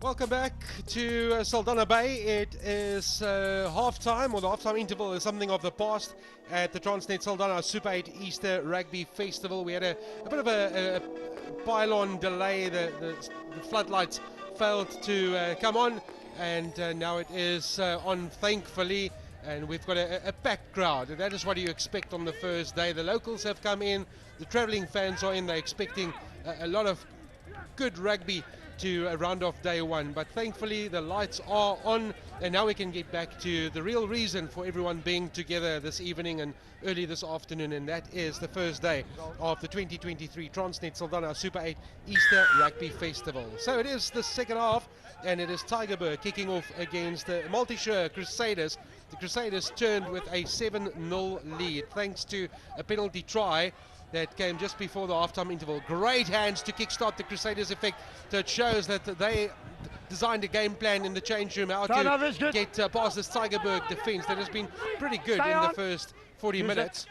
Welcome back to Saldanha Bay. It is half-time, or the half-time interval is something of the past at the Transnet Saldanha Super 8 Easter Rugby Festival. We had a bit of a pylon delay. The floodlights failed to come on, and now it is on, thankfully. And we've got a packed crowd. That is what you expect on the first day. The locals have come in, the travelling fans are in. They're expecting a lot of good rugby to round off day one, but thankfully the lights are on, and now we can get back to the real reason for everyone being together this evening and early this afternoon, and that is the first day of the 2023 Transnet Saldanha Super 8 Easter Rugby Festival. So it is the second half, and it is Tigerberg kicking off against the Multishire Crusaders. The Crusaders turned with a 7-0 lead thanks to a penalty try that came just before the halftime interval. Great hands to kickstart the Crusaders effect. So it shows that they designed a game plan in the change room how to get past this Tygerberg defence that has been pretty good in the first 40 minutes.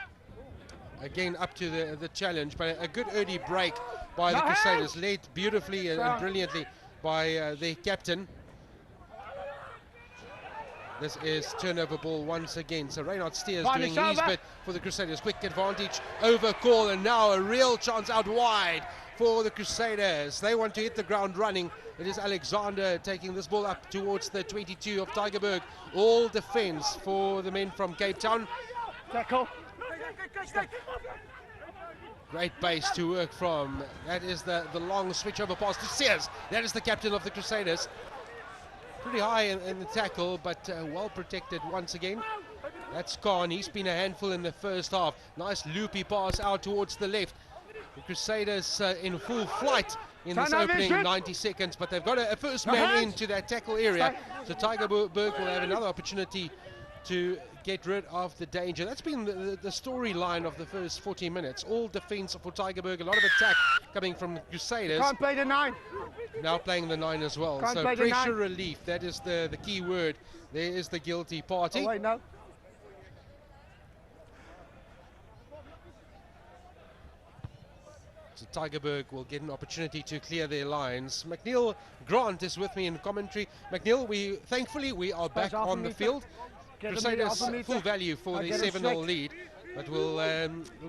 Again, up to the challenge, but a good early break by the Crusaders, led beautifully and brilliantly by their captain. This is turnover ball once again. So Reynard Steers doing his bit for the Crusaders. Quick advantage over call, and now a real chance out wide for the Crusaders. They want to hit the ground running. It is Alexander taking this ball up towards the 22 of Tigerberg. All defense for the men from Cape Town. Tackle. Great base to work from. That is the long switch over pass to Sears. That is the captain of the Crusaders. Pretty high in the tackle, but well protected once again. That's Khan. He's been a handful in the first half. Nice loopy pass out towards the left. The Crusaders in full flight in this opening 90 seconds, but they've got a first man into that tackle area. So Tigerberg will have another opportunity to get rid of the danger. That's been the storyline of the first 40 minutes. All defense for Tigerberg, a lot of attack coming from the Crusaders. Can't play the 9. Now playing the 9 as well. Can't so play the pressure 9. relief, that is the key word. There is the guilty party. Oh, wait, no. So Tigerberg will get an opportunity to clear their lines. McNeil Grant is with me in commentary. McNeil, thankfully we are back on the field. Crusaders full value for the 7-0 lead, but will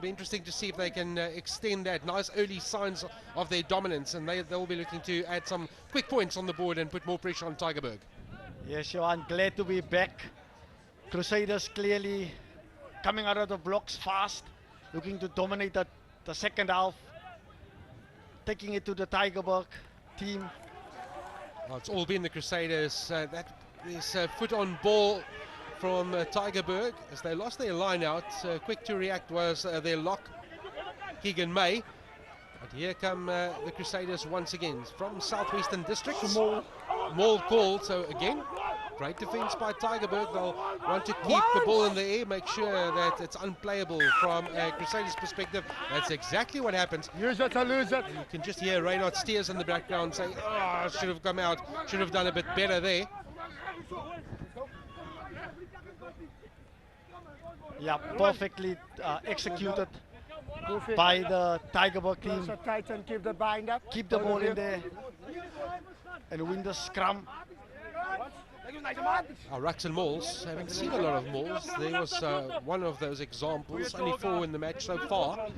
be interesting to see if they can extend that. Nice early signs of their dominance, and they'll be looking to add some quick points on the board and put more pressure on Tigerberg. Yes, Johan, glad to be back. Crusaders clearly coming out of the blocks fast, looking to dominate the second half, taking it to the Tigerberg team. Well, it's all been the Crusaders. That is foot on ball from Tigerberg as they lost their line out. Quick to react was their lock, Keegan May. But here come the Crusaders once again from Southwestern District. Maul call, so again, great defense by Tigerberg. They'll want to keep the ball in the air, make sure that it's unplayable from a Crusaders perspective. That's exactly what happens. Use it or lose it. You can just hear Reynard Steers in the background saying, oh, should have come out, should have done a bit better there. Yeah, perfectly executed by the Tigerberg team. So tight and keep the bind up. Keep the ball in there and win the scrum. Our rucks and mauls, haven't seen a lot of mauls. There was one of those examples, only 4 in the match so far.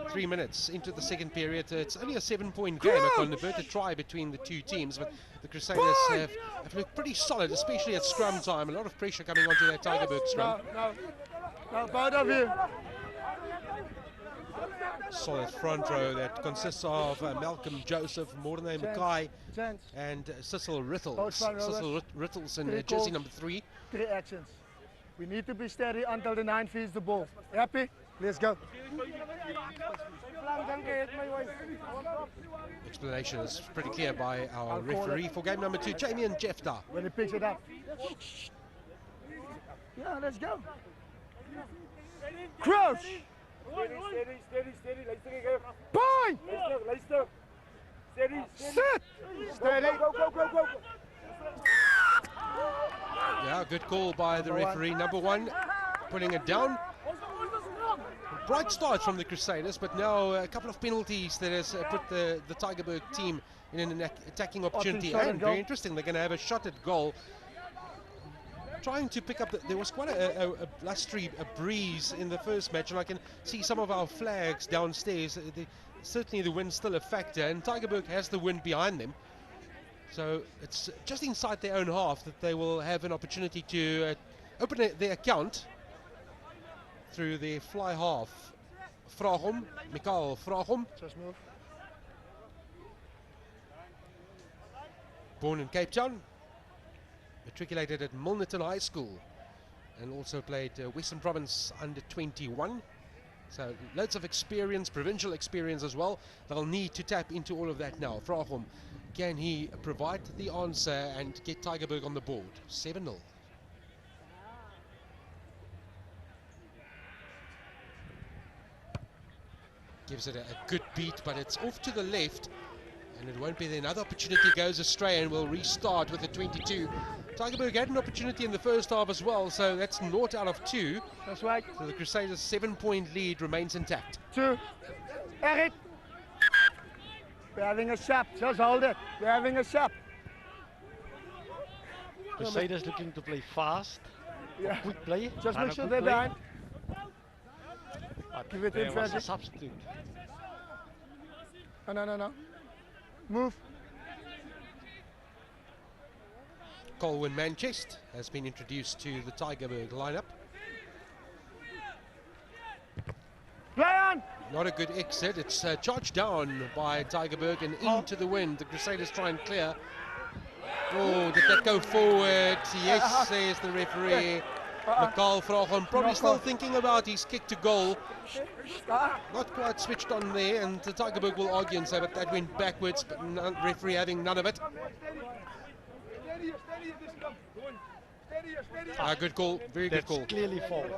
3 minutes into the second period. It's only a 7-point game. A converted try between the two teams, but the Crusaders have looked pretty solid, especially at scrum time. A lot of pressure coming onto that Tigerberg scrum. No, both of you. Solid front row that consists of Malcolm Joseph, Mordenay Mackay, and Cecil Rittles. Cecil Rittles in jersey number 3. 3 actions. We need to be steady until the 9 feeds the ball. Happy? Let's go. Explanation is pretty clear by our referee for game number 2, Jamie and Jefta. When he picks it up. Yeah, let's go. Crouch. Steady. Point. Steady. Sit. Steady. Go. Yeah, good call by the referee. Number 1 putting it down. bright start from the Crusaders, but now a couple of penalties that has put the Tigerberg team in an attacking opportunity. And very interesting, they're going to have a shot at goal. Trying to pick up, there was quite a blustery breeze in the first match, and I can see some of our flags downstairs. Certainly the wind's still a factor, and Tigerberg has the wind behind them. So it's just inside their own half that they will have an opportunity to open their account through their fly half. Vragom, Mikael Vragom. Just move. Born in Cape Town. Matriculated at Milnerton High School and also played Western Province under 21. So loads of experience, provincial experience as well. They'll need to tap into all of that now. Vragom, can he provide the answer and get Tigerberg on the board? 7-0. Gives it a good beat, but it's off to the left. And it won't be there. Another opportunity goes astray and we'll restart with a 22. Tigerberg had an opportunity in the first half as well, so that's 0 out of 2. That's right. So the Crusaders' 7-point lead remains intact. 2. Eric. We're having a shot. Just hold it. We're having a shot. Crusaders looking to play fast. Yeah. Quick play. Just and make a sure good they're play. behind. But Give it there in, was a Freddy. substitute. No. Move. Colwyn Manchester has been introduced to the Tigerberg lineup. Play on. Not a good exit. It's charged down by Tigerberg and into the wind. The Crusaders try and clear. Oh, did that go forward? Yes, says the referee. Mikael Vragom probably still thinking about his kick to goal. Not quite switched on there, and the Tigerberg will argue and say, but that went backwards, but referee having none of it. Good call, very good call. Clearly forward.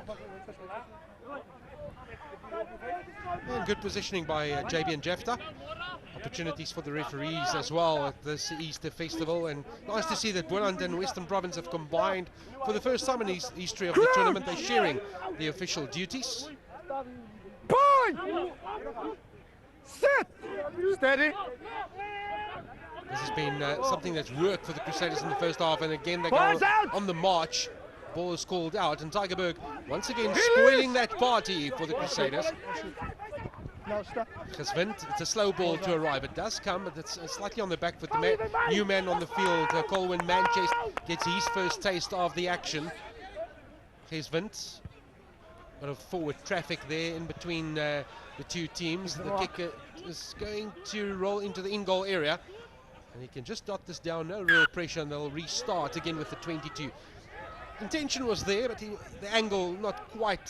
And good positioning by JB and Jefta. Opportunities for the referees as well at this Easter festival, and nice to see that Boland and Western Province have combined for the first time in the history of the tournament. They're sharing the official duties. Point. Sit. Steady. This has been something that's worked for the Crusaders in the first half, and again they go Ball's out. on the march. Ball is called out, and Tigerberg once again spoiling that party for the Crusaders. No, stop. Geswind, it's a slow ball to arrive. It does come, but it's slightly on the back foot. The new man on the field, Colwyn Manchester, gets his first taste of the action. Geswind, bit of forward traffic there in between the two teams. The kicker is going to roll into the in-goal area, and he can just dot this down, no real pressure, and they'll restart again with the 22. Intention was there, but the angle not quite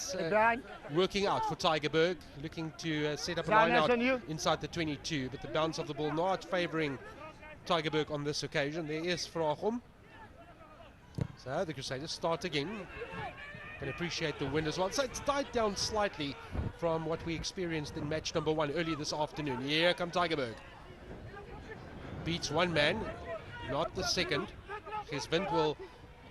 working out for Tigerberg, looking to set up a line out inside the 22, but the bounce of the ball not favouring Tigerberg on this occasion. There is Vragom. So the Crusaders start again. Can appreciate the wind as well. So it's died down slightly from what we experienced in match number 1 earlier this afternoon. Here come Tigerberg. Beats one man, not the second. Geswind will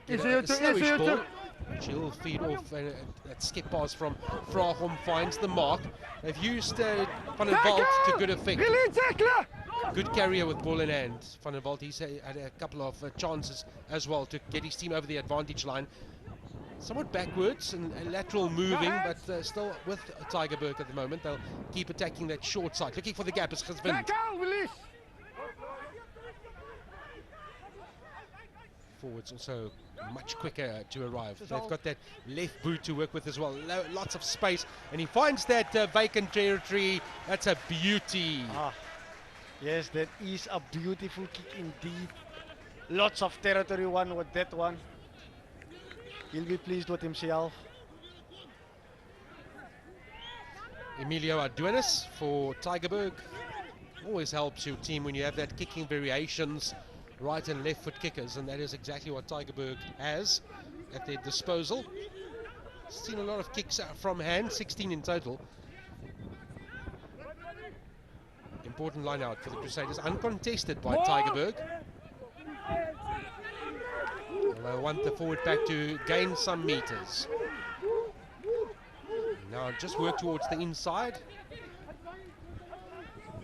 get a slowish ball, which he'll feed off. That skip pass from Vragom finds the mark. They've used Van der Walt to good effect. Good carrier with ball in hand. Van der Walt, he's had a couple of chances as well to get his team over the advantage line. Somewhat backwards and lateral moving, but still with Tigerberg at the moment. They'll keep attacking that short side. Looking for the gap is Geswind. Forwards also much quicker to arrive. They've got that left boot to work with as well. Lots of space, and he finds that vacant territory. That's a beauty. Yes, that is a beautiful kick indeed. Lots of territory won with that one. He'll be pleased with himself. Emilio Aduanis for Tigerberg. Always helps your team when you have that kicking variations, right and left foot kickers, and that is exactly what Tigerberg has at their disposal. Seen a lot of kicks from hand, 16 in total. Important line out for the Crusaders, uncontested by Tigerberg. They want the forward pack to gain some meters. Now Now just work towards the inside.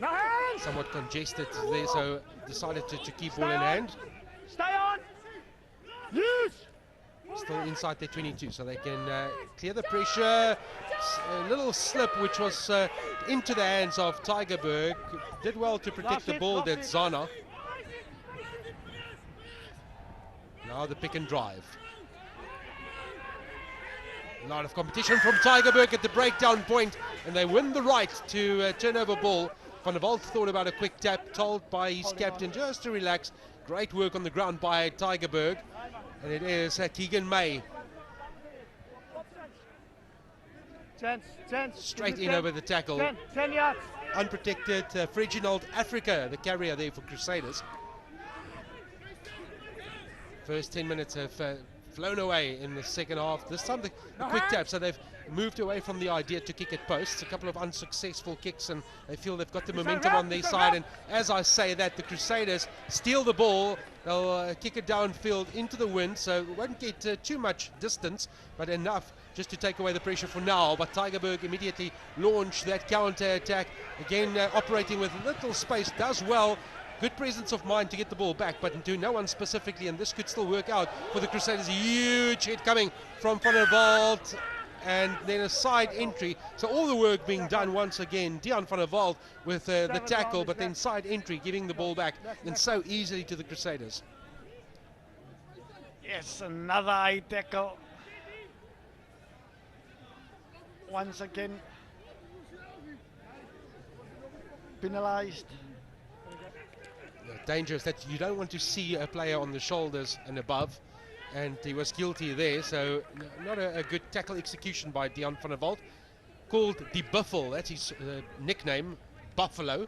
No hands. Somewhat congested there, so decided to keep ball in hand. Stay on. Use. Still inside their 22, so they can clear the pressure. A little slip, which was into the hands of Tigerberg. Did well to protect the ball, that Zana. Now the pick and drive. A lot of competition from Tigerberg at the breakdown point, and they win the right to turn over ball. Van der Walt thought about a quick tap, told by his captain just to relax. Great work on the ground by Tigerberg, and it is Keegan May. Straight in over the tackle. 10 yards. Unprotected Reginald Africa, the carrier there for Crusaders. First 10 minutes have flown away in the second half. This time the quick tap, so they've moved away from the idea to kick at posts. A couple of unsuccessful kicks, and they feel they've got the momentum on their side. And as I say that, the Crusaders steal the ball. They'll kick it downfield into the wind, so it won't get too much distance, but enough just to take away the pressure for now. But Tigerberg immediately launch that counter attack, again operating with little space, does well. Good presence of mind to get the ball back, but to no one specifically, and this could still work out for the Crusaders. A huge hit coming from Van der Walt, and then a side entry. So all the work being done once again. Dion Van der Walt with the tackle, but then side entry, giving the ball back, and so easily to the Crusaders. Yes, another high tackle. Once again, penalized. Dangerous that you don't want to see a player on the shoulders and above, and he was guilty there, so not a good tackle execution by Dion van der Walt. Called the Buffalo, that's his nickname, Buffalo,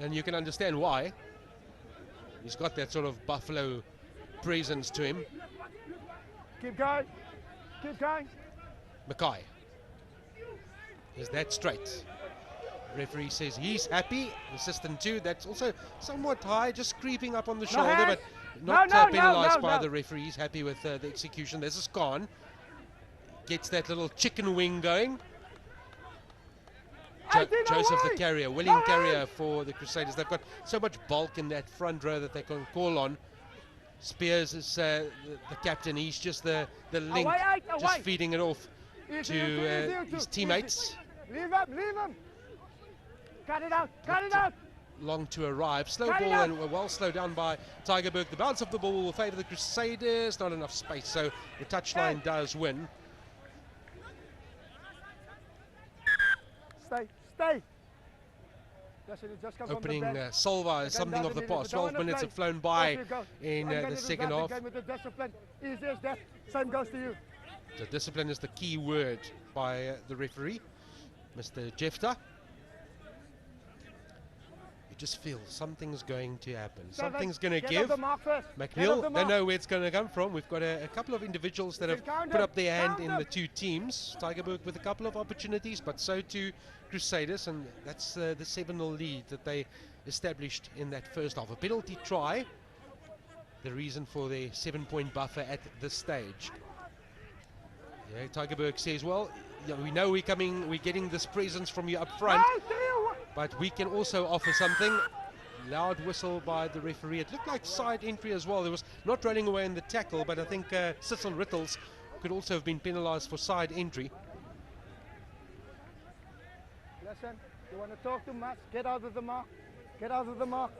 and you can understand why. He's got that sort of Buffalo presence to him. Keep going. Keep going. Mackay. Is that straight? Referee says he's happy. Assistant 2, that's also somewhat high, just creeping up on the shoulder, but not penalized by the referee. He's happy with the execution. There's a Scrum. Gets that little chicken wing going. Joseph the carrier, willing carrier for the Crusaders. They've got so much bulk in that front row that they can call on. Spears is the captain. He's just the link, just feeding it off to his teammates. Leave him. Cut it out, cut it out. Long to arrive. Slow ball and well slowed down by Tigerberg. The bounce of the ball will favour the Crusaders. Not enough space, so the touchline does win. Stay. Opening Solva is something of the past. 12 minutes have flown by in the second half. Easy as that. Same goes to you. The discipline is the key word by the referee, Mr. Jefta. Just feel something's going to happen. Something's going to give. McNeil, don't know where it's going to come from. We've got a couple of individuals that have put up their hand in the two teams. Tigerberg with a couple of opportunities, but so too Crusaders, and that's the 7-0 lead that they established in that first half. A penalty try, the reason for their 7-point buffer at this stage. Yeah, Tigerberg says, well, yeah, we know we're getting this presence from you up front, but we can also offer something. Loud whistle by the referee. It looked like side entry as well. There was not running away in the tackle, but I think Cecil Rittles could also have been penalized for side entry. Listen, you want to talk too much? Get out of the mark. Get out of the mark.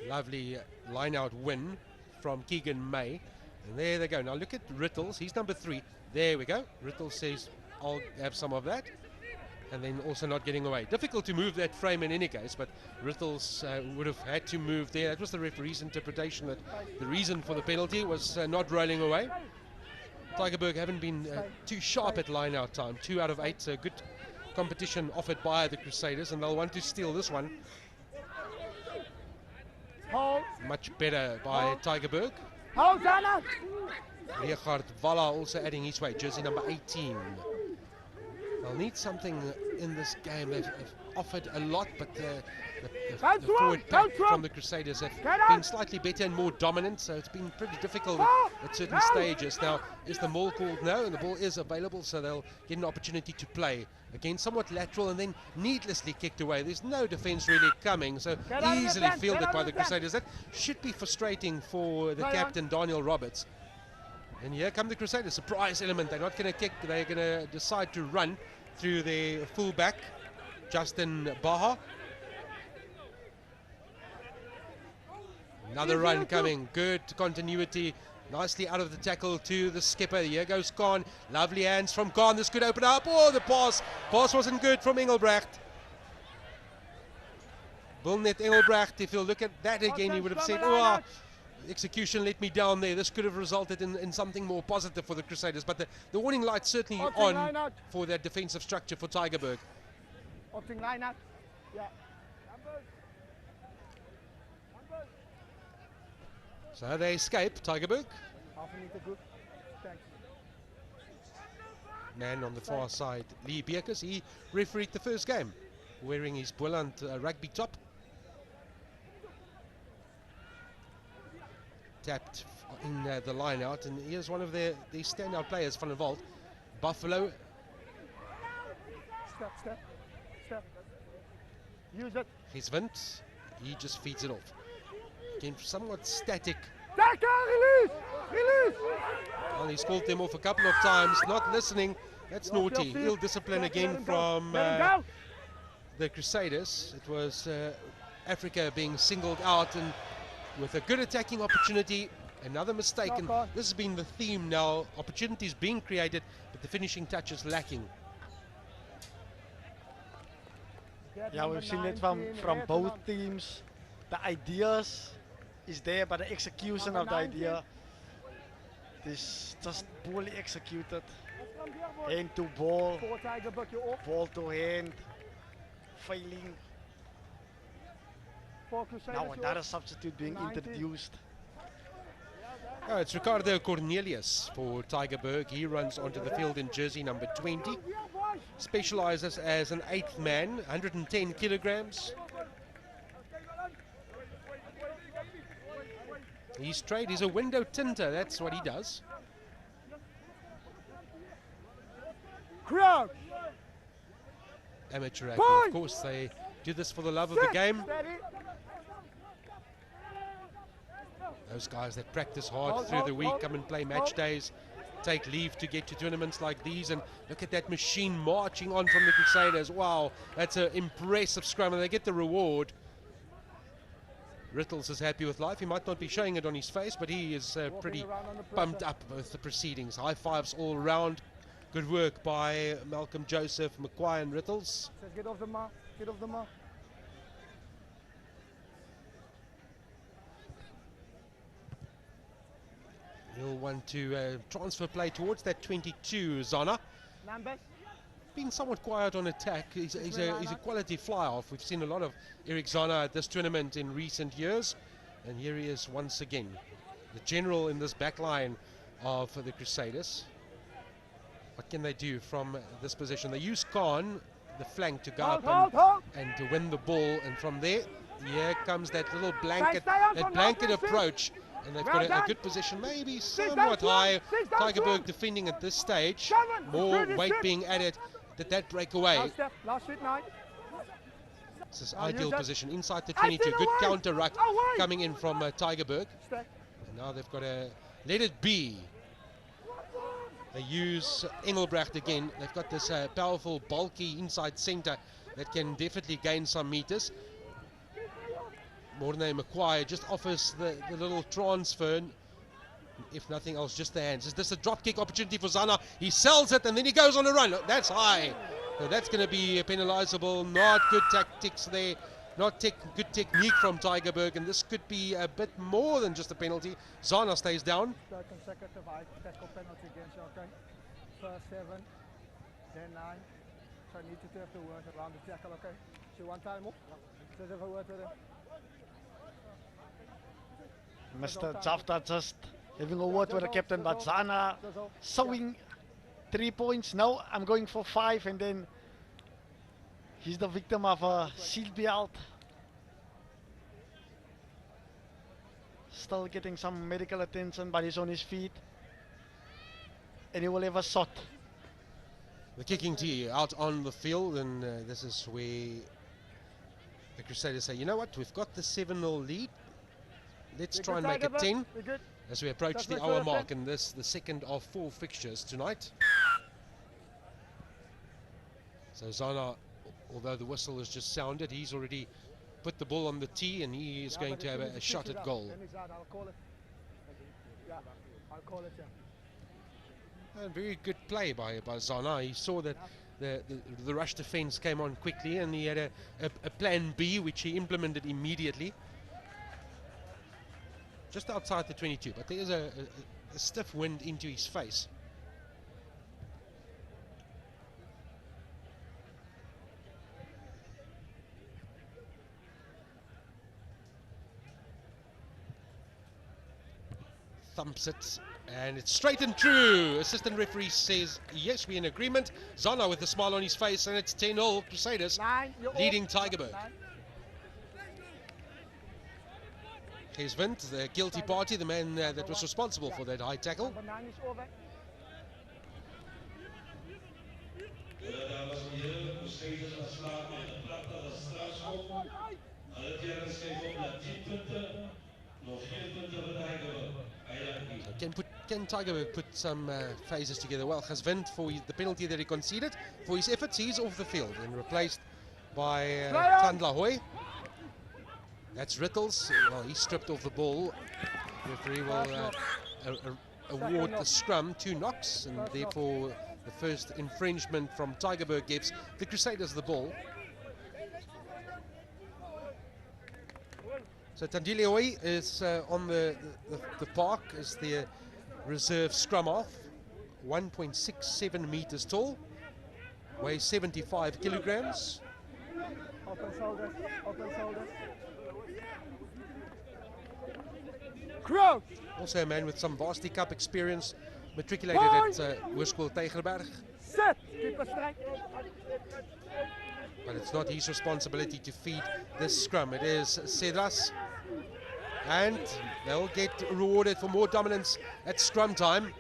Lovely line-out win from Keegan May. And there they go. Now look at Rittles. He's number 3. There we go. Rittles says, I'll have some of that. And then also not getting away. Difficult to move that frame in any case, but Rittles would have had to move there. That was the referee's interpretation, that the reason for the penalty was not rolling away. Tigerberg haven't been too sharp at line-out time. 2 out of 8, so good competition offered by the Crusaders, and they'll want to steal this one. Much better by Tigerberg. Richard Valla also adding his weight, jersey number 18. They'll need something in this game. They've offered a lot, but the forward pack from the Crusaders have been slightly better and more dominant, so it's been pretty difficult at certain stages. Now, is the maul called? No, and the ball is available, so they'll get an opportunity to play. Again, somewhat lateral and then needlessly kicked away. There's no defence really coming, so easily fielded by the Crusaders. That should be frustrating for the captain, Daniel Roberts. And here come the Crusaders, surprise element. They're not going to kick, they're going to decide to run through their fullback, Justin Baha. Another run coming, good continuity, nicely out of the tackle to the skipper. Here goes Khan, lovely hands from Khan, this could open up. Oh, the pass wasn't good from Engelbrecht. Wilnet Engelbrecht, if you look at that again, he would have said, oh, execution let me down there. This could have resulted in something more positive for the Crusaders, but the warning light's certainly on for their defensive structure for Tigerberg. So they escape, Tigerberg. Man on the far side, Lee Beekers, he refereed the first game, wearing his Boland rugby top. Tapped in the line out, and here's one of the standout players, Van der Walt. Buffalo. Step. Use it. Giswind, he just feeds it off. Again, somewhat static. Release! Well, he's called them off a couple of times, not listening. That's naughty. Ill discipline again from the Crusaders. It was Africa being singled out, and with a good attacking opportunity, another mistake, and this has been the theme now. Opportunities being created, but the finishing touch is lacking. Yeah, we've seen it from both teams. The ideas is there, but the execution of the idea is just poorly executed. Hand to ball, ball to hand, failing. Now another substitute being introduced. Oh, it's Ricardo Cornelius for Tigerberg. He runs onto the field in jersey number 20. Specializes as an 8th man, 110 kilograms. His trade is a window tinter, that's what he does. Crouch. Amateur rugby, of course, they do this for the love of the game. Those guys that practice hard through the week, come and play match days, take leave to get to tournaments like these, and look at that machine marching on from the Crusaders. Wow, that's an impressive scrum, and they get the reward. Rittles is happy with life. He might not be showing it on his face, but he is pretty pumped up with the proceedings. High fives all around. Good work by Malcolm Joseph, McQuay and Rittles. Get off the mark, get off the mark. He'll want to transfer play towards that 22, Zana. Numbers. Been somewhat quiet on attack. He's a quality fly-off. We've seen a lot of Eric Zana at this tournament in recent years, and here he is once again. The general in this back line of the Crusaders. What can they do from this position? They use Khan, the flank, to go up and to win the ball, and from there, here comes that little blanket, approach. And they've got a good position, maybe somewhat high. Tigerberg defending at this stage. More weight being added. Did that break away? This is ideal position inside the 22. Good counter ruck coming in from Tigerberg. And now they've got to let it be. They use Engelbrecht again. They've got this powerful, bulky inside centre that can definitely gain some meters. Mornay McQuay just offers the little transfer, if nothing else, just the hands. Is this a drop kick opportunity for Zana? He sells it and then he goes on a run. That's high. So that's going to be penalizable. Not good tactics there. Not good technique from Tigerberg, and this could be a bit more than just a penalty. Zana stays down. Consecutive high tackle penalty against you, okay? First 7, then 9. So I need to have the word around the tackle, okay? So one time off. Let's have a word with him. Mr. Jafta just having a word with the captain, but Zana showing 3 points. No, I'm going for 5, and then he's the victim of a seatbelt. Still getting some medical attention, but he's on his feet. And he will have a shot. The kicking tee out on the field, and this is where the Crusaders say, you know what, we've got the 7-0 lead. Let's try and make it 10 as we approach the hour mark in this, the second of 4 fixtures tonight. So Zana, although the whistle has just sounded, he's already put the ball on the tee, and he is going to have a shot at goal. I'll call it. Yeah, I'll call it, A very good play by Zana. He saw that the rush defense came on quickly, and he had a plan B which he implemented immediately. Just outside the 22, but there is a stiff wind into his face. Thumps it, and it's straight and true. Assistant referee says, yes, we're in agreement. Zana with a smile on his face, and it's 10-0 Crusaders, leading Tigerberg. Here's Vint, the guilty party, the man that was responsible for that high tackle. So can Tigerberg put some phases together? Well, has Vint, for the penalty that he conceded, for his efforts, he's off the field and replaced by Tandla Hoy. That's Rittles. Well, he stripped off the ball. The referee will award the scrum 2 knocks, and therefore the first infringement from Tigerberg gives the Crusaders the ball. So Tandile Hoy is on the park as the reserve scrum half, 1.67 meters tall, weighs 75 kilograms. Open shoulders, open shoulders. Crouch! Also a man with some Varsity Cup experience, matriculated at Hoërskool Tigerberg. Sit! Keep a strike. But it's not his responsibility to feed this scrum. It is Cedras. And they'll get rewarded for more dominance at scrum time.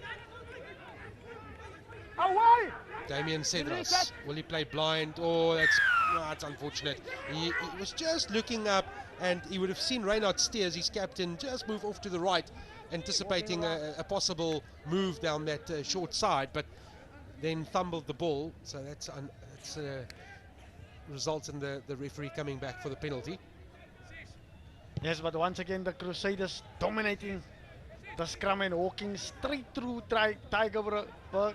Away! Damien Cedras. Will he play blind? Oh, that's unfortunate. He was just looking up, and he would have seen Reinhard Steers, his captain, just move off to the right, anticipating a possible move down that short side, but then fumbled the ball. So that's results in the referee coming back for the penalty. Yes, but once again the Crusaders dominating the scrum and walking straight through Tigerberg. The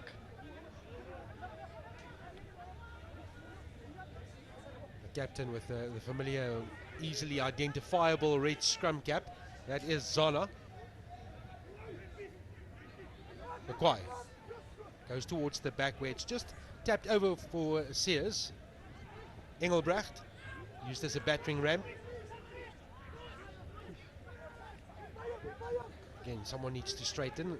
captain with the familiar, easily identifiable red scrum cap, that is Zana. Makwai goes towards the back where it's just tapped over for Sears. Engelbrecht used as a battering ram. Again, someone needs to straighten.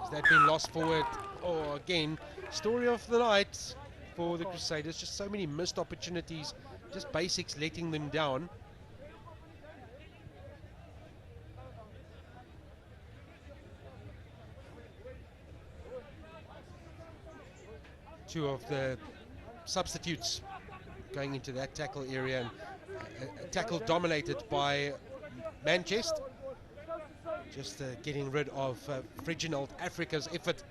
Has that been lost forward? Oh, again, story of the night for the Crusaders. Just so many missed opportunities, just basics letting them down. Two of the substitutes going into that tackle area, and a tackle dominated by Manchester. Just getting rid of Reginald Africa's effort.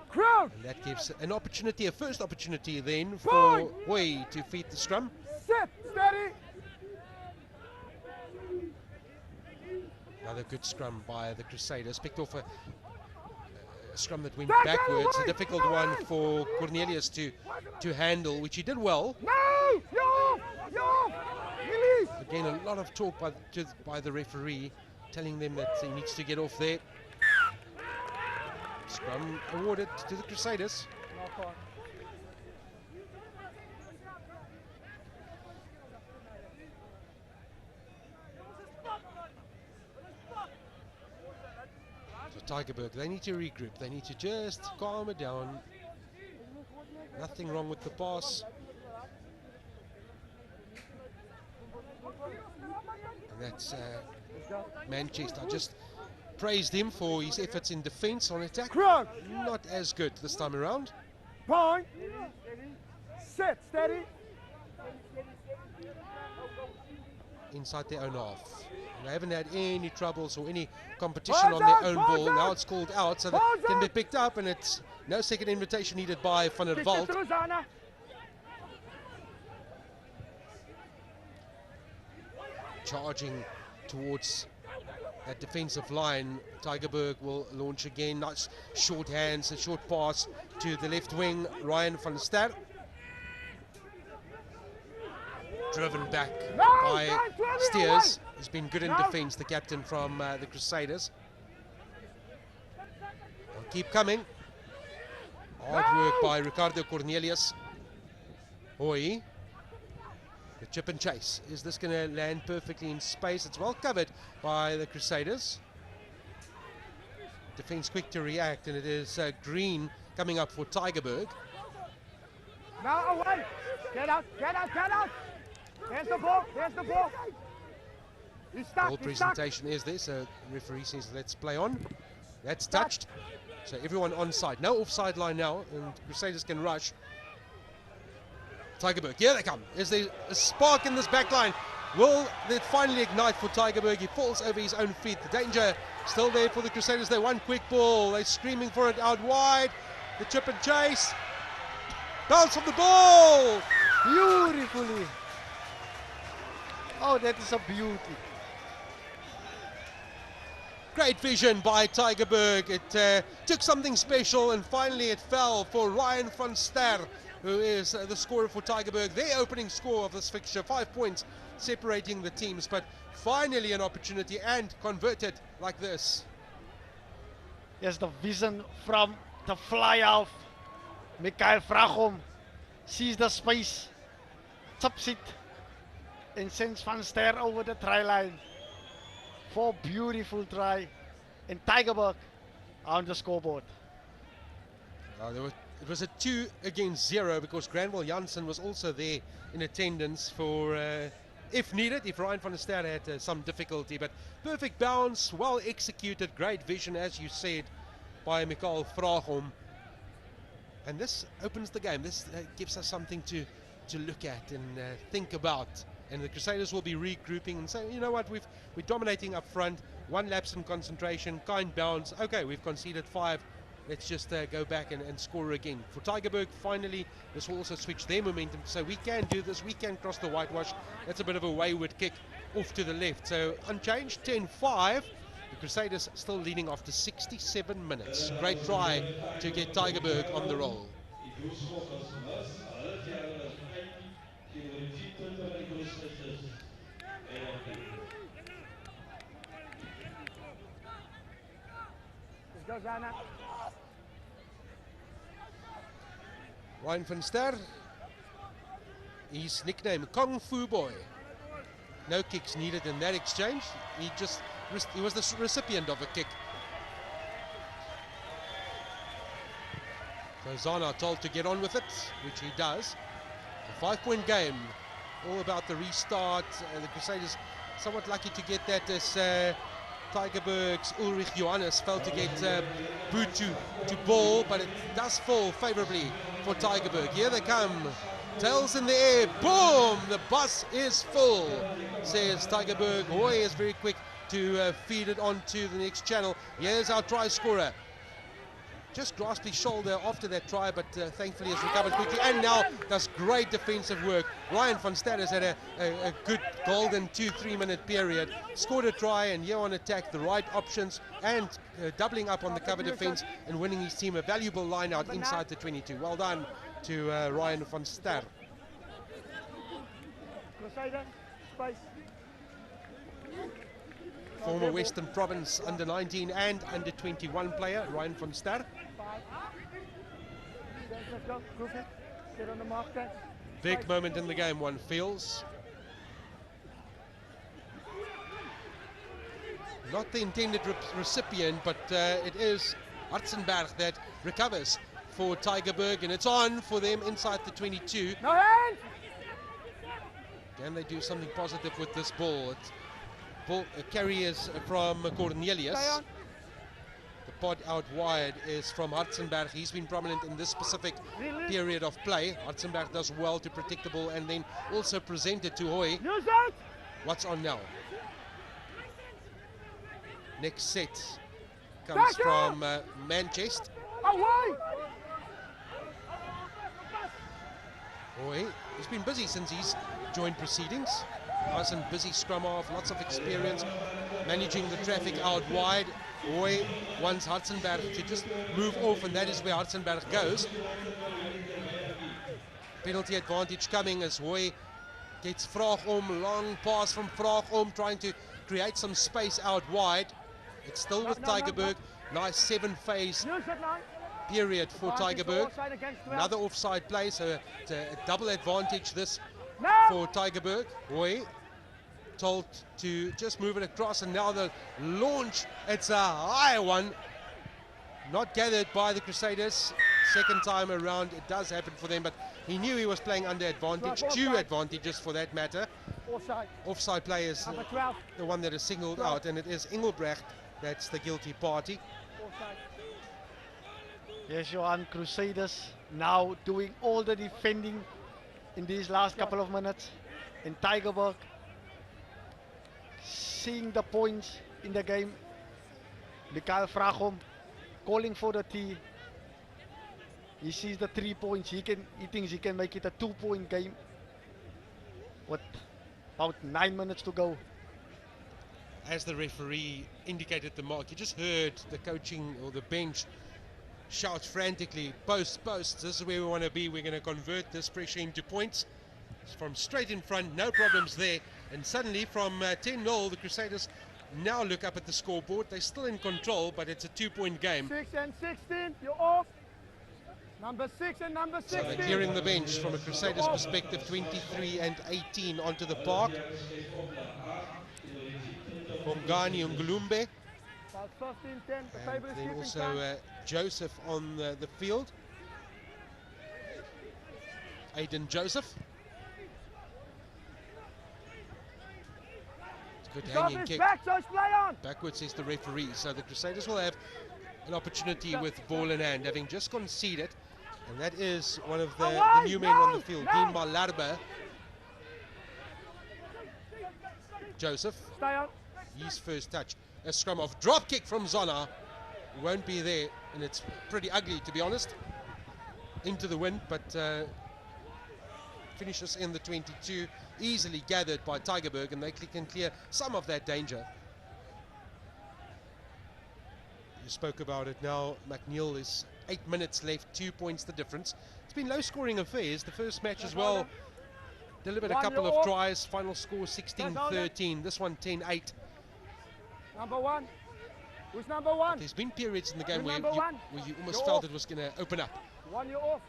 Crowd! And that gives an opportunity, a first opportunity then for Hoy to feed the scrum. Sit! Steady! Another good scrum by the Crusaders. Picked off a scrum that went backwards. A difficult one for Cornelius to handle, which he did well. No! Yo! Release! Again, a lot of talk by the referee, telling them that he needs to get off there. Scrum awarded to the Crusaders. Knock on. So Tigerberg, they need to regroup. They need to just calm it down. Nothing wrong with the pass. And that's Manchester. I just praised him for his efforts in defence. On attack, Scrum. not as good this time around. Point. Sit. Steady. Inside their own half. And they haven't had any troubles or any competition on their own ball. Now it's called out, so that can be picked up, and it's no second invitation needed by Van der Walt. Charging towards that defensive line. Tigerberg will launch again. Nice short hands, a short pass to the left wing, Ryan van Ster. Driven back by Steers, who's been good in defence, the captain from the Crusaders. They'll keep coming. Hard work by Ricardo Cornelius. Hoy. The chip and chase. Is this going to land perfectly in space? It's well covered by the Crusaders. Defence quick to react, and it is Green coming up for Tigerberg. Now away. Get out, get out, get out. There's the ball, there's the ball. He's stuck, Ball presentation is there, so the referee says let's play on. That's touched. So everyone on side. No offside line now, and Crusaders can rush. Tigerberg, here they come. Is there a spark in this back line? Will it finally ignite for Tigerberg? He falls over his own feet. The danger still there for the Crusaders. They want quick ball. They're screaming for it out wide. The chip and chase. Bounce of the ball. Beautifully. Oh, that is a beauty. Great vision by Tigerberg. It took something special, and finally it fell for Ryan van Ster, who is the scorer for Tigerberg. Their opening score of this fixture, 5 points separating the teams, but finally an opportunity, and converted like this. Yes, the vision from the fly half. Mikael Vragom sees the space, taps it, and sends Van Ster over the try line. 4 beautiful try, and Tigerberg on the scoreboard. It was a 2 against 0 because Granville Janssen was also there in attendance for, if needed, if Ryan van der Ster had some difficulty. But perfect bounce, well executed, great vision, as you said, by Mikael Vragom. And this opens the game. This gives us something to look at and think about. And the Crusaders will be regrouping and say, you know what, we're dominating up front. 1 lapse in concentration, kind bounce. Okay, we've conceded 5. Let's just go back and score again. For Tigerberg, finally, this will also switch their momentum. So we can do this. We can cross the whitewash. That's a bit of a wayward kick off to the left. So unchanged, 10-5. The Crusaders still leading after 67 minutes. Great try to get Tigerberg on the roll. Ryan van Ster, his nickname Kung Fu Boy. No kicks needed in that exchange. He was the recipient of a kick. So Zana told to get on with it, which he does. A 5-point game, all about the restart. The Crusaders somewhat lucky to get that as Tigerberg's Ulrich Johannes failed to get boot to ball, but it does fall favorably for Tigerberg. Here they come, tails in the air, boom! The bus is full, says Tigerberg. Hoy is very quick to feed it on to the next channel. Here's our try scorer. Just grasped his shoulder after that try, but thankfully has recovered quickly, and now does great defensive work. Ryan van Ster has had a good golden 2-3 minute period, scored a try, and here on attack, the right options, and doubling up on the cover defense and winning his team a valuable line out inside the 22. Well done to Ryan van Ster. Former Western Province under 19 and under 21 player, Ryan van Ster. Big moment in the game, one feels. Not the intended recipient, but it is Hartzenberg that recovers for Tigerberg, and it's on for them inside the 22. No hands! Can they do something positive with this ball? It's ball carry is from Cornelius. Stay on. The pod out wide is from Hartzenberg. He's been prominent in this specific period of play. Hartzenberg does well to protect the ball and then also present it to Hoy. Use it! What's on now? Next set comes Back from Manchester. Away! Hoy, he's been busy since he's joined proceedings. Nice and busy scrum half, lots of experience managing the traffic out wide. Hoy wants Hartzenberg to just move off, and that is where Hartzenberg goes. Penalty advantage coming as Hoy gets Vraagom, long pass from Vraagom, trying to create some space out wide. It's still with Tigerberg. Nice 7-phase Use it now. period for Advantage Tigerberg. offside against 12. Another offside play, so it's a double advantage this No! for Tigerberg. Hoy told to just move it across, and now the launch, it's a high one. Not gathered by the Crusaders. Second time around, it does happen for them, but he knew he was playing under advantage. Offside. Two advantages for that matter. Offside. Offside play is Number 12. the one that is singled out, and it is Engelbrecht that's the guilty party. Offside. Yes, Johan, Crusaders now doing all the defending in these last couple of minutes. In Tigerberg, seeing the points in the game. Mikael Vraagom calling for the tee. He sees the 3 points. He thinks he can make it a 2-point game. With about 9 minutes to go. As the referee indicated the mark, you just heard the coaching or the bench shout frantically, posts, posts, this is where we want to be, we're going to convert this pressure into points. It's from straight in front, no problems there, and suddenly from 10-0 the Crusaders now look up at the scoreboard. They're still in control, but it's a 2-point game. 6 and 16, you're off. Number 6 and number 16. So they're clearing the bench from a Crusaders perspective, 23 and 18 onto the park. Bongani and Ngulumbe. About 15, 10, the And table is then keeping also time. Joseph on the field. Aiden Joseph. It's a good Stop hanging his kick. back, so it's play on. Backwards says the referee. So the Crusaders will have an opportunity with ball in hand, having just conceded. And that is one of the new men on the field, Dean Malarbe. Joseph, Stay on. his first touch. A scrum off. Drop kick from Zona. Won't be there, and it's pretty ugly, to be honest. Into the wind, but finishes in the 22. Easily gathered by Tigerberg, and they can clear some of that danger. You spoke about it now. McNeil is 8 minutes left, 2 points the difference. It's been low-scoring affairs. The first match as well delivered a couple of tries. Final score 16-13. This one 10-8. Number 1. Who's number 1? There's been periods in the game where Number one. you almost You're felt off. it was going to open up. 1, you're off.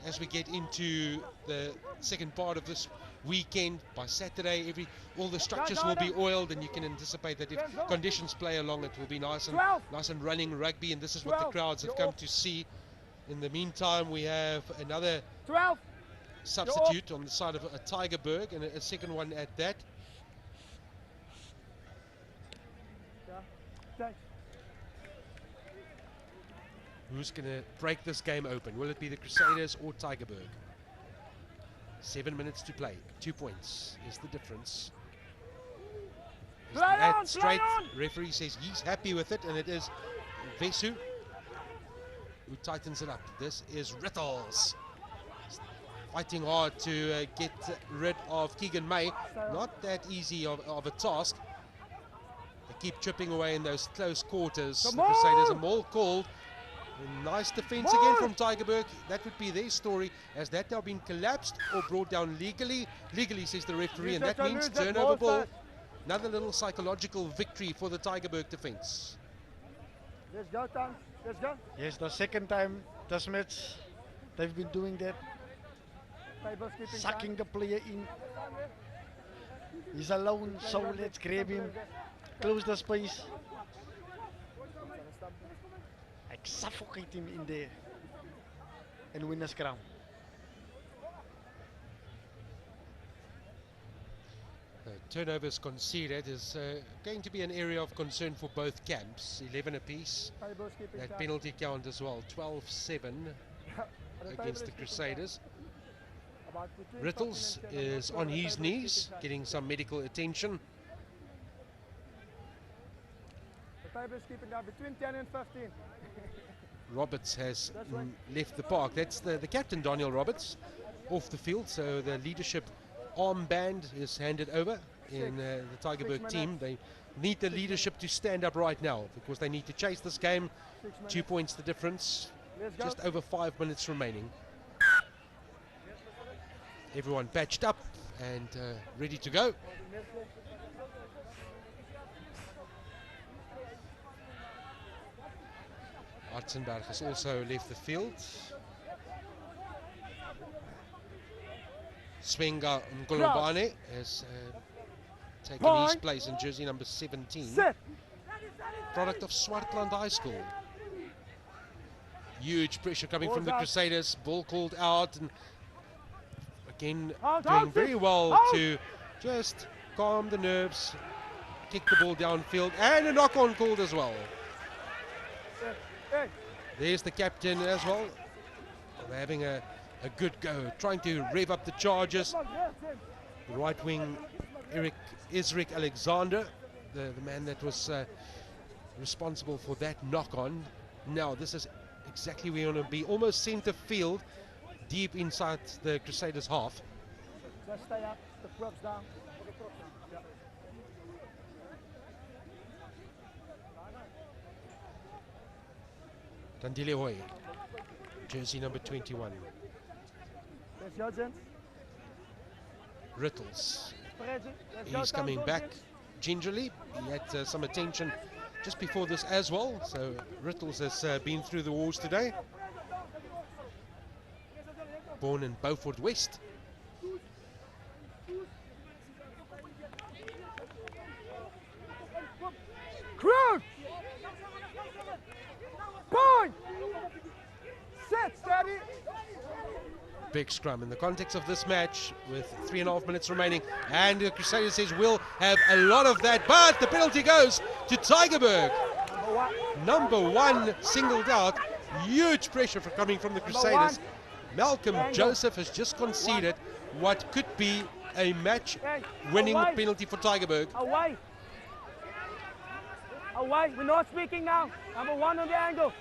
As we get into the second part of this weekend, by Saturday, all the structures will be oiled, and you can anticipate that if conditions play along, it will be nice and running rugby, and this is what the 12, crowds have you're come off. to see. In the meantime, we have another 12. substitute on the side of a Tigerberg, and a second one at that. Yeah. Thanks. Who's going to break this game open? Will it be the Crusaders or Tigerberg? 7 minutes to play. 2 points is the difference. Is Play that on, straight? play on! Referee says he's happy with it, and it is Vesu who tightens it up. This is Rittles. Fighting hard to get rid of Keegan May. Not that easy of a task. They keep chipping away in those close quarters. The Crusaders, a maul called. A nice defense again from Tigerberg. That would be their story. Has that now been collapsed or brought down legally? Legally, says the referee, and that means turnover ball. Another little psychological victory for the Tigerberg defense. Let's go, Tom. Let's go. Yes, the second time this match, they've been doing that. Table's keeping Sucking the player in. He's alone, so let's grab him. Close the space. Like suffocate him in there. and win a scrum. Turnovers conceded is going to be an area of concern for both camps. 11 apiece. That penalty count as well. 12-7 against the Crusaders. Rittles is on his knees, getting some medical attention. The table is keeping down between 10 and 15. Roberts has left the park. That's the captain, Daniel Roberts, off the field. So the leadership armband is handed over in the Tigerberg team. They need the leadership to stand up right now because they need to chase this game. 2 points the difference. Just over 5 minutes remaining. Everyone patched up and ready to go. Artsenberg has also left the field. Swenga Ngolobane has taken his place in jersey number 17. Product of Swartland High School. Huge pressure coming from the Crusaders. Ball called out, and again doing very well to just calm the nerves, kick the ball downfield, and a knock-on called as well. There's the captain as well. They're having a good go, trying to rev up the charges. The right wing, Isrik Alexander, the man that was responsible for that knock-on. Now this is exactly where you want to be, almost centre field, deep inside the Crusaders half. Just stay up, the props down. Dandile Hoy, jersey number 21. Rittles, he's coming back gingerly. He had some attention just before this as well, so Rittles has been through the wars today. Born in Beaufort West. Crowd! Point! Set, steady! Big scrum in the context of this match with 3.5 minutes remaining, and the Crusaders says we'll have a lot of that, but the penalty goes to Tigerberg. Number one singled out. Huge pressure coming from the Crusaders. Malcolm Joseph has just conceded what could be a match-winning penalty for Tigerberg. Away! Away! We're not speaking now. Number one on the angle.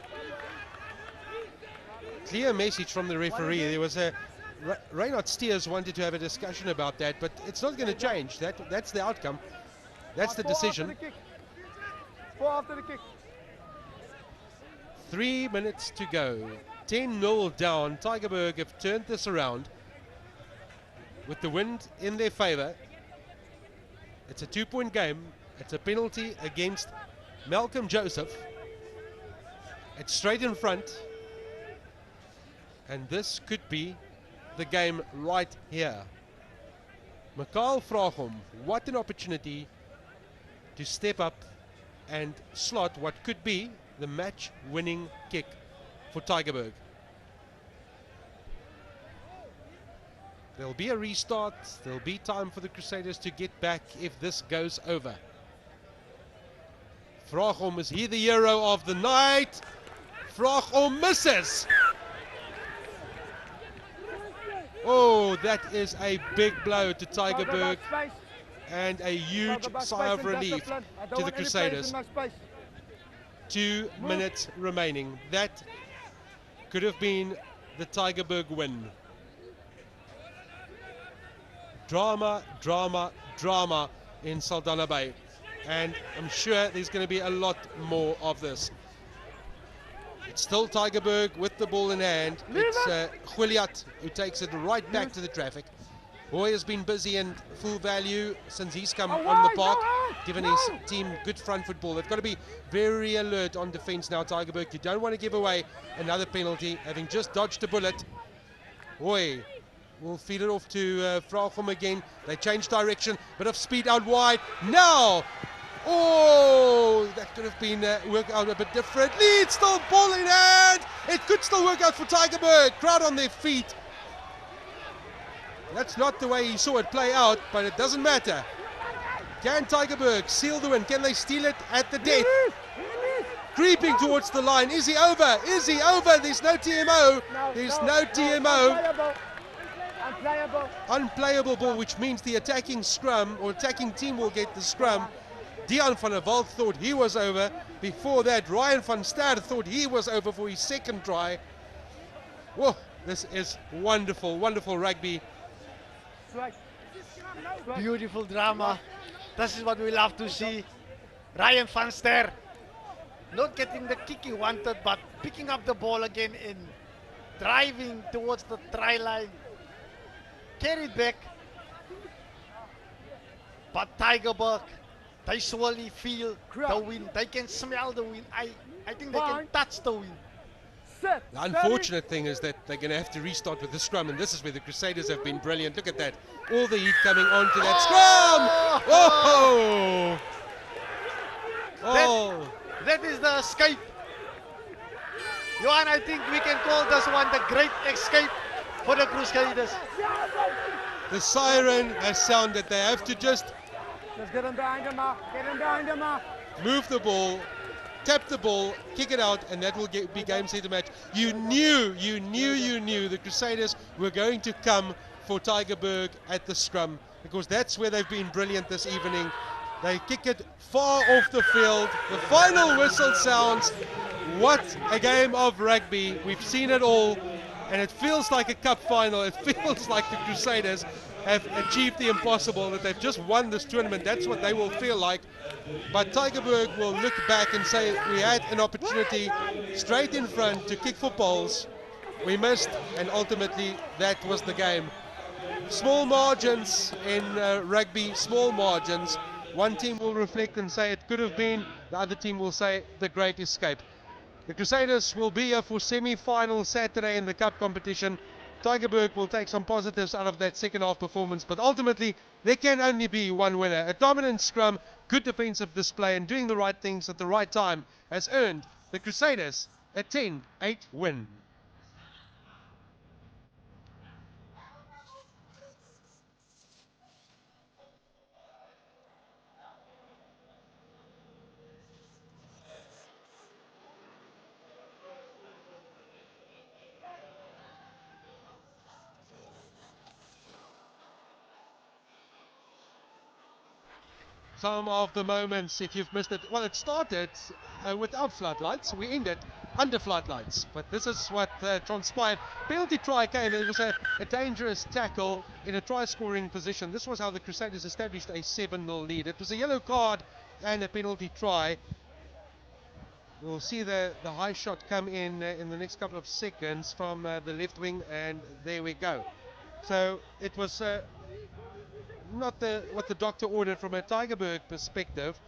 Clear message from the referee. There was a Reinhard Steers wanted to have a discussion about that, but it's not going to change. That's the outcome. That's the decision. 4 after the kick. 3 minutes to go. 10-0 down. Tigerberg have turned this around with the wind in their favor. It's a 2-point game. It's a penalty against Malcolm Joseph. It's straight in front. And this could be the game right here. Mikael Vragom, what an opportunity to step up and slot what could be the match-winning kick for Tigerberg. There'll be a restart. There'll be time for the Crusaders to get back if this goes over. Vragom, is he the hero of the night? Vragom misses. Oh, that is a big blow to Tigerberg and a huge sigh of relief to the Crusaders. 2 minutes remaining. That could have been the Tigerberg win. Drama, drama, drama in Saldanha Bay. And I'm sure there's going to be a lot more of this. It's still Tigerberg with the ball in hand. It's Juliat who takes it right back to the traffic. Boy has been busy and full value since he's come on the park, given his team good front football. They've got to be very alert on defense now, Tigerberg. You don't want to give away another penalty, having just dodged a bullet. Boy will feed it off to Vragom again. They change direction, bit of speed out wide. Now, Oh, that could have been worked out a bit differently. It's still ball in hand. It could still work out for Tigerberg. Crowd on their feet. That's not the way he saw it play out, but it doesn't matter. Can Tigerberg seal the win? Can they steal it at the death? Creeping towards the line. Is he over? Is he over? There's no TMO. There's no TMO. Unplayable ball, which means the attacking scrum or attacking team will get the scrum. Dion van der Walt thought he was over. Before that, Ryan van Staden thought he was over for his second try. Whoa, this is wonderful, wonderful rugby. Beautiful drama. This is what we love to see. Ryan van Staden not getting the kick he wanted, but picking up the ball again and driving towards the try line. Carried back. But Tigerberg, they surely feel the wind. They can smell the wind. I think they can touch the wind. The unfortunate thing is that they're going to have to restart with the scrum, and this is where the Crusaders have been brilliant. Look at that. All the heat coming onto that scrum. Oh! Oh! That is the escape. Johan, I think we can call this one the great escape for the Crusaders. The siren has sounded. They have to just get him behind the mark. Get him behind the mark. Move the ball, tap the ball, kick it out, and that will be game, set, match. You knew the Crusaders were going to come for Tigerberg at the scrum, because that's where they've been brilliant this evening. They kick it far off the field. The final whistle sounds. What a game of rugby. We've seen it all, and it feels like a cup final. It feels like the Crusaders have achieved the impossible, that they've just won this tournament. That's what they will feel like. But Tigerberg will look back and say, we had an opportunity straight in front to kick for poles. We missed, and ultimately that was the game. Small margins in rugby, small margins. One team will reflect and say it could have been, the other team will say the great escape. The Crusaders will be here for semi-final Saturday in the cup competition. Tigerberg will take some positives out of that second half performance, but ultimately there can only be one winner. A dominant scrum, good defensive display, and doing the right things at the right time has earned the Crusaders a 10-8 win. Some of the moments, if you've missed it, well, it started without floodlights. We ended under floodlights. But this is what transpired. Penalty try came. It was a dangerous tackle in a try-scoring position. This was how the Crusaders established a 7-0 lead. It was a yellow card and a penalty try. We'll see the high shot come in the next couple of seconds from the left wing, and there we go. So it was not what the doctor ordered from a Tigerberg perspective.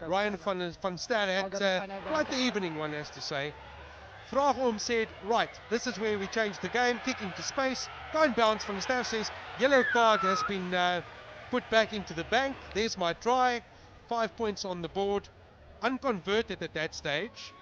Ryan van Staden had quite the evening, one has to say. Vraagom said, right, this is where we change the game, kicking to space, go and bounce. Van Staden says, yellow card has been put back into the bank. There's my try, 5 points on the board, unconverted at that stage.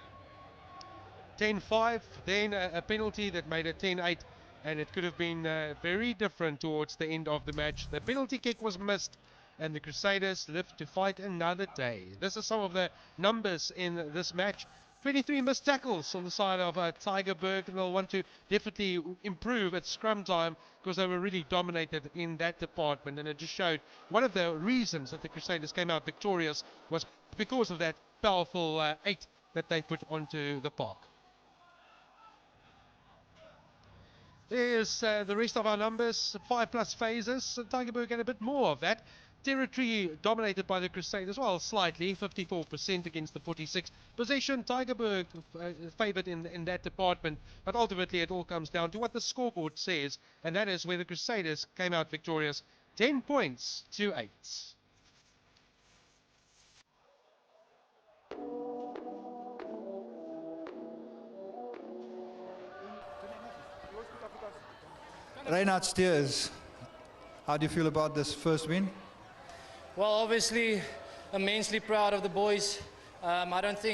10-5, then a penalty that made it 10-8. And it could have been very different towards the end of the match. The penalty kick was missed, and the Crusaders live to fight another day. This is some of the numbers in this match. 23 missed tackles on the side of Tigerberg, and they'll want to definitely improve at scrum time, because they were really dominated in that department. And it just showed one of the reasons that the Crusaders came out victorious was because of that powerful 8 that they put onto the park. There's the rest of our numbers, 5+ phases. Tigerberg had a bit more of that. Territory dominated by the Crusaders, well, slightly, 54% against the 46. Possession, Tigerberg favoured in that department, but ultimately it all comes down to what the scoreboard says, and that is where the Crusaders came out victorious, 10 points to 8. Reinhard Steers, how do you feel about this first win? Well, obviously, immensely proud of the boys. I don't think